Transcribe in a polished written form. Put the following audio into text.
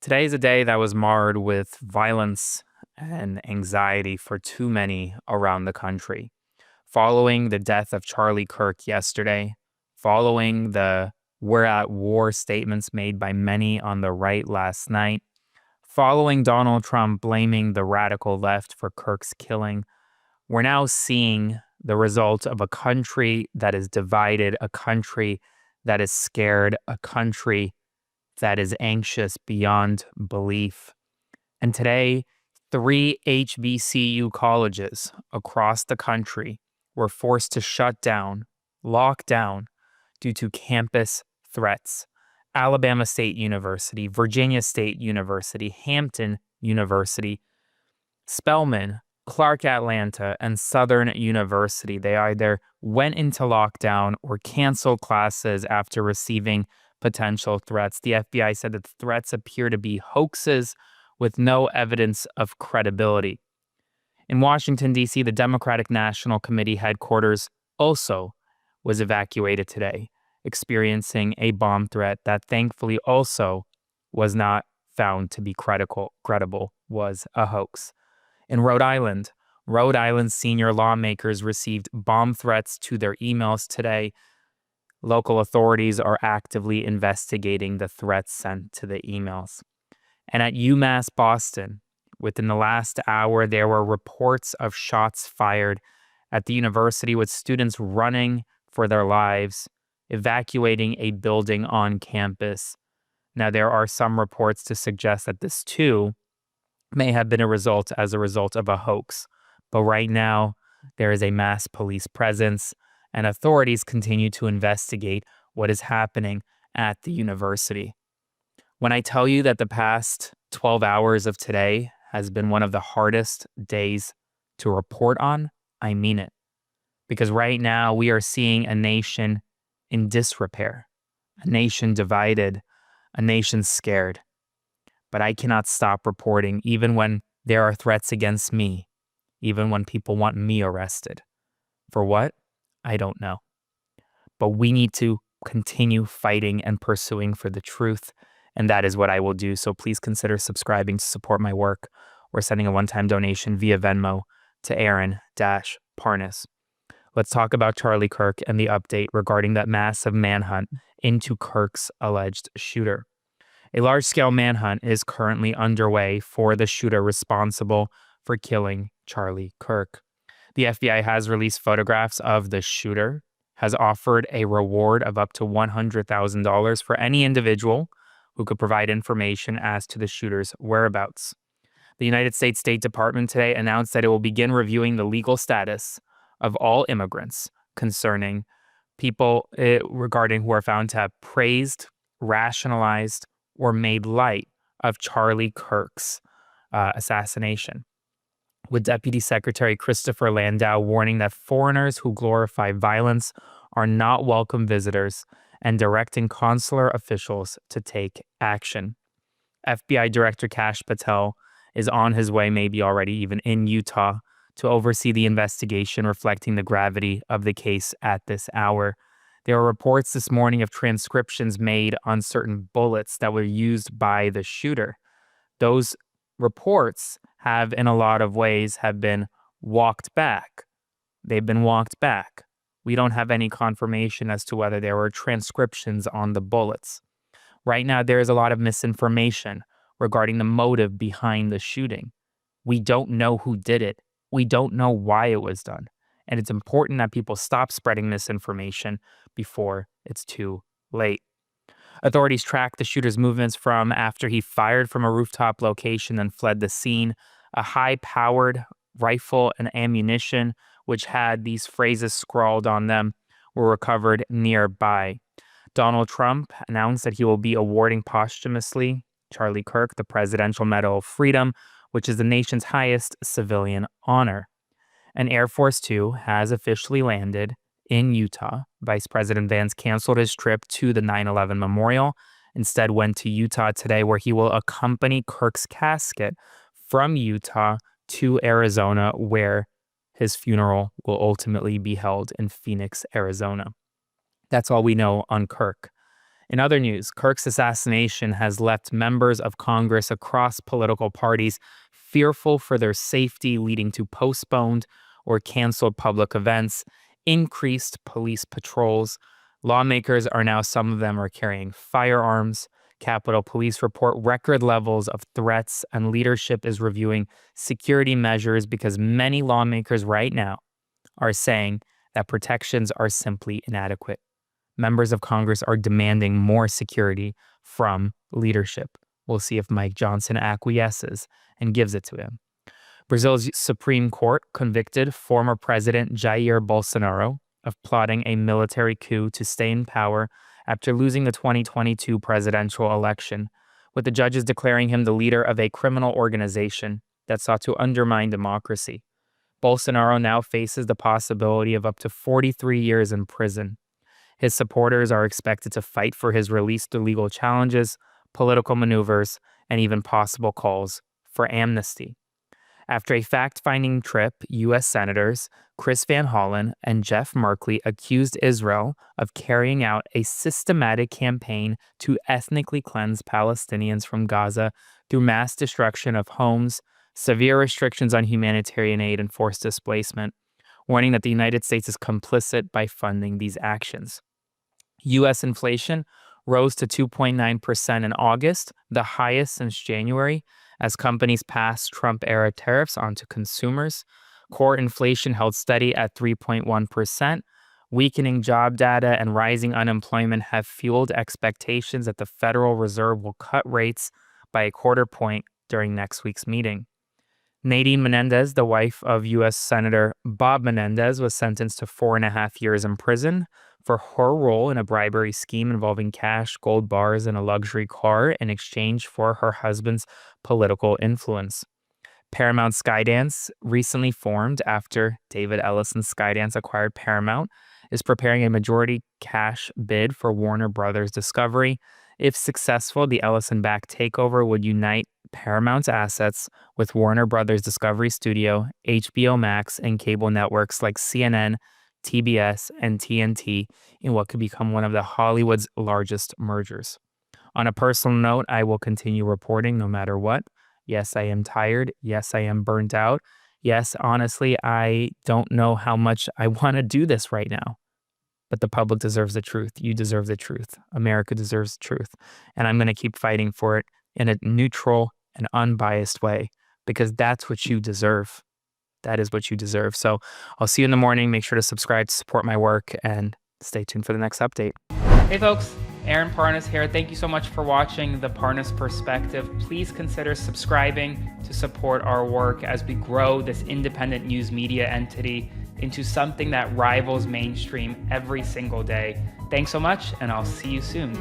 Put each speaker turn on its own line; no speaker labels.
Today is a day that was marred with violence and anxiety for too many around the country. Following the death of Charlie Kirk yesterday, following the we're at war statements made by many on the right last night, following Donald Trump blaming the radical left for Kirk's killing, we're now seeing the result of a country that is divided, a country that is scared, a country that is anxious beyond belief. And today, three HBCU colleges across the country were forced to shut down, lock down, due to campus threats. Alabama State University, Virginia State University, Hampton University, Spelman, Clark Atlanta, and Southern University. They either went into lockdown or canceled classes after receiving potential threats. The FBI said that the threats appear to be hoaxes with no evidence of credibility. In Washington, D.C., the Democratic National Committee headquarters also was evacuated today, experiencing a bomb threat that thankfully also was not found to be credible, was a hoax. In Rhode Island senior lawmakers received bomb threats to their emails today. Local authorities are actively investigating the threats sent to the emails. And at UMass Boston, within the last hour, there were reports of shots fired at the university with students running for their lives, evacuating a building on campus. Now, there are some reports to suggest that this too may have been a result of a hoax. But right now, there is a mass police presence, and authorities continue to investigate what is happening at the university. When I tell you that the past 12 hours of today has been one of the hardest days to report on, I mean it. Because right now we are seeing a nation in disrepair, a nation divided, a nation scared. But I cannot stop reporting even when there are threats against me, even when people want me arrested. For what? I don't know. But we need to continue fighting and pursuing for the truth, and that is what I will do. So please consider subscribing to support my work or sending a one-time donation via Venmo to Aaron-Parnas. Let's talk about Charlie Kirk and the update regarding that massive manhunt into Kirk's alleged shooter. A large-scale manhunt is currently underway for the shooter responsible for killing Charlie Kirk. The FBI has released photographs of the shooter, has offered a reward of up to $100,000 for any individual who could provide information as to the shooter's whereabouts. The United States State Department today announced that it will begin reviewing the legal status of all immigrants concerning people regarding who are found to have praised, rationalized, or made light of Charlie Kirk's assassination, with Deputy Secretary Christopher Landau warning that foreigners who glorify violence are not welcome visitors and directing consular officials to take action. FBI Director Kash Patel is on his way, maybe already even in Utah, to oversee the investigation, reflecting the gravity of the case at this hour. There are reports this morning of transcriptions made on certain bullets that were used by the shooter. Those reports have, in a lot of ways, have been walked back. They've been walked back. We don't have any confirmation as to whether there were transcriptions on the bullets. Right now, there is a lot of misinformation regarding the motive behind the shooting. We don't know who did it. We don't know why it was done. And it's important that people stop spreading misinformation before it's too late. Authorities tracked the shooter's movements from after he fired from a rooftop location and fled the scene. A high-powered rifle and ammunition, which had these phrases scrawled on them, were recovered nearby. Donald Trump announced that he will be awarding posthumously Charlie Kirk the Presidential Medal of Freedom, which is the nation's highest civilian honor. And Air Force Two has officially landed in Utah. Vice President Vance canceled his trip to the 9/11 memorial, instead went to Utah today, where he will accompany Kirk's casket from Utah to Arizona, where his funeral will ultimately be held in Phoenix, Arizona. That's all we know on Kirk. In other news, Kirk's assassination has left members of Congress across political parties fearful for their safety, leading to postponed or canceled public events, increased police patrols. Lawmakers are now, some of them are carrying firearms. Capitol Police report record levels of threats, and leadership is reviewing security measures because many lawmakers right now are saying that protections are simply inadequate. Members of Congress are demanding more security from leadership. We'll see if Mike Johnson acquiesces and gives it to him. Brazil's Supreme Court convicted former President Jair Bolsonaro of plotting a military coup to stay in power after losing the 2022 presidential election, with the judges declaring him the leader of a criminal organization that sought to undermine democracy. Bolsonaro now faces the possibility of up to 43 years in prison. His supporters are expected to fight for his release through legal challenges, political maneuvers, and even possible calls for amnesty. After a fact-finding trip, U.S. Senators Chris Van Hollen and Jeff Merkley accused Israel of carrying out a systematic campaign to ethnically cleanse Palestinians from Gaza through mass destruction of homes, severe restrictions on humanitarian aid, and forced displacement, warning that the United States is complicit by funding these actions. U.S. inflation rose to 2.9% in August, the highest since January, as companies passed Trump-era tariffs onto consumers. Core inflation held steady at 3.1%. Weakening job data and rising unemployment have fueled expectations that the Federal Reserve will cut rates by a quarter point during next week's meeting. Nadine Menendez, the wife of U.S. Senator Bob Menendez, was sentenced to 4.5 years in prison for her role in a bribery scheme involving cash, gold bars, and a luxury car in exchange for her husband's political influence. Paramount Skydance, recently formed after David Ellison Skydance acquired Paramount, is preparing a majority cash bid for Warner Brothers Discovery. If successful, the Ellison-backed takeover would unite Paramount's assets with Warner Brothers Discovery Studio, HBO Max, and cable networks like CNN, TBS, and TNT in what could become one of Hollywood's largest mergers. On a personal note, I will continue reporting no matter what. Yes, I am tired. Yes, I am burnt out. Yes, honestly, I don't know how much I want to do this right now. But the public deserves the truth. You deserve the truth. America deserves the truth. And I'm going to keep fighting for it in a neutral and unbiased way because that's what you deserve. That is what you deserve. So I'll see you in the morning. Make sure to subscribe to support my work and stay tuned for the next update. Hey folks, Aaron Parnas here. Thank you so much for watching The Parnas Perspective. Please consider subscribing to support our work as we grow this independent news media entity into something that rivals mainstream every single day. Thanks so much, and I'll see you soon.